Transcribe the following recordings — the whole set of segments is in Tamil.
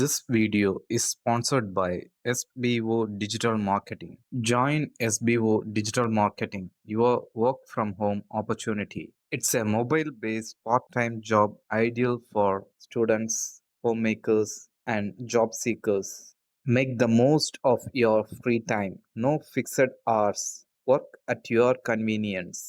This video is sponsored by SBO Digital Marketing. Join SBO Digital Marketing, your work from home opportunity. It's a mobile based part time job ideal for students, homemakers, and job seekers. Make the most of your free time. No fixed hours. Work at your convenience.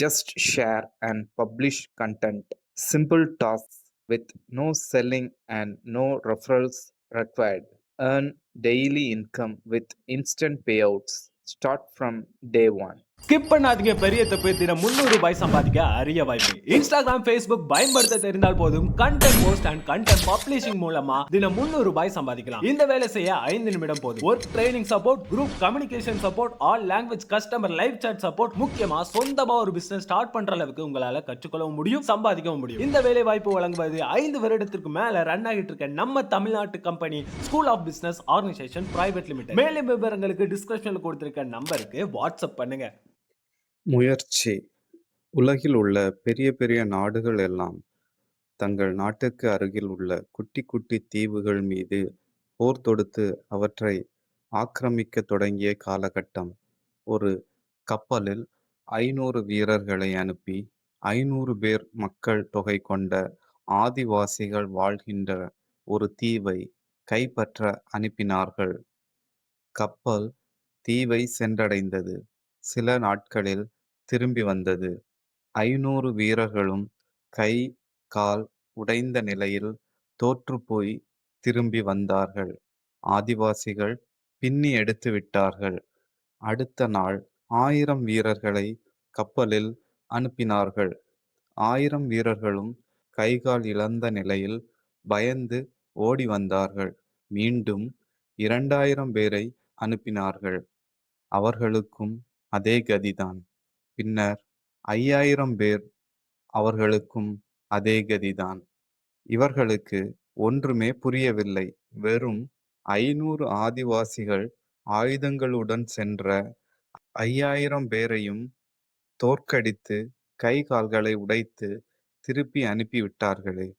Just share and publish content. Simple tasks with no selling and no referrals required. Earn daily income with instant payouts. Start from day one. Skip பண்ணாதீங்க. பெரிய தப்பு. தினம் 300 ரூபாய் சம்பாதிக்க அரிய வாய்ப்பு. இன்ஸ்டாகிராம், ஃபேஸ்புக் பயன்படுத்த தெரிந்தால் போதும். Content post and content publishing மூலமா தினம் 300 ரூபாய் சம்பாதிக்கலாம். இந்த வேலை செய்ய 5 நிமிடம் போதும். Work training support, group communication support, all language customer live chat support, முக்கியமா சொந்தமா ஒரு பிசினஸ் ஸ்டார்ட் பண்ற அளவுக்கு உங்களால கற்றுக்கொள்ளவும் முடியும், சம்பாதிக்கவும் முடியும். இந்த வேலை வாய்ப்பு வழங்குவது 5 வருடத்திற்கு மேல ரன் ஆகிட்டு இருக்க நம்ம தமிழ்நாட்டு company school of business organisation private limited. மேலும் விவரங்களுக்கு டிஸ்கிரிப்ஷன்ல கொடுத்திருக்க நம்பருக்கு வாட்ஸ்அப் பண்ணுங்க. முயற்சி. உலகில் உள்ள பெரிய பெரிய நாடுகள் எல்லாம் தங்கள் நாட்டுக்கு அருகில் உள்ள குட்டி குட்டி தீவுகள் மீது போர் தொடுத்து அவற்றை ஆக்கிரமிக்க தொடங்கிய காலகட்டம். ஒரு கப்பலில் 500 வீரர்களை அனுப்பி 500 பேர் மக்கள் தொகை கொண்ட ஆதிவாசிகள் வாழ்கின்ற ஒரு தீவை கைப்பற்ற அனுப்பினார்கள். கப்பல் தீவை சென்றடைந்தது. சில நாட்களில் திரும்பி வந்தது. 500 வீரர்களும் கை கால் உடைந்த நிலையில் தோற்றுப்போய் திரும்பி வந்தார்கள். ஆதிவாசிகள் பின்னி எடுத்து விட்டார்கள். அடுத்த நாள் 1000 வீரர்களை கப்பலில் அனுப்பினார்கள். 1000 வீரர்களும் கைகால் இழந்த நிலையில் பயந்து ஓடி வந்தார்கள். மீண்டும் 2000 பேரை அனுப்பினார்கள். அவர்களுக்கும் அதே கதிதான். பின்னர் 5000 பேர், அவர்களுக்கும் அதே கதிதான். இவர்களுக்கு ஒன்றுமே புரியவில்லை. வெறும் 500 ஆதிவாசிகள் ஆயுதங்களுடன் சென்ற 5000 பேரையும் தோற்கடித்து கை கால்களை உடைத்து திருப்பி அனுப்பிவிட்டார்களே,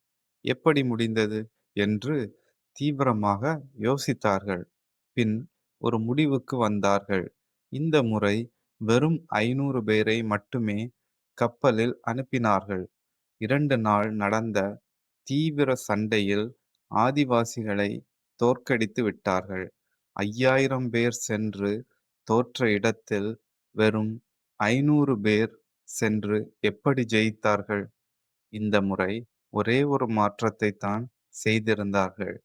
எப்படி முடிந்தது என்று தீவிரமாக யோசித்தார்கள். பின் ஒரு முடிவுக்கு வந்தார்கள். இந்த முறை வெறும் 500 பேரை மட்டுமே கப்பலில் அனுப்பினார்கள். 2 நாள் நடந்த தீவிர சண்டையில் ஆதிவாசிகளை தோற்கடித்து விட்டார்கள். 5000 பேர் சென்று தோற்ற இடத்தில் வெறும் 500 பேர் சென்று எப்படி ஜெயித்தார்கள்? இந்த முறை ஒரே ஒரு மாற்றத்தை தான் செய்திருந்தார்கள்.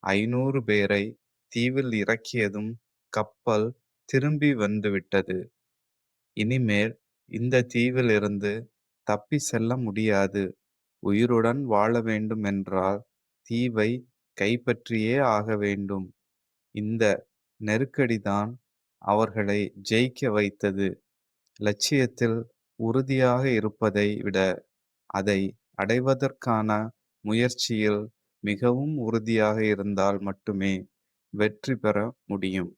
500 பேரை தீவில் இறக்கியதும் கப்பல் திரும்பி வந்துவிட்டது. இனிமேல் இந்த தீவில் இருந்து தப்பி செல்ல முடியாது. உயிருடன் வாழ வேண்டும் என்றால் தீவை கைப்பற்றியே ஆக வேண்டும். இந்த நெருக்கடிதான் அவர்களை ஜெயிக்க வைத்தது. லட்சியத்தில் உறுதியாக இருப்பதை விட அதை அடைவதற்கான முயற்சியில் மிகவும் உறுதியாக இருந்தால் மட்டுமே வெற்றி பெற முடியும்.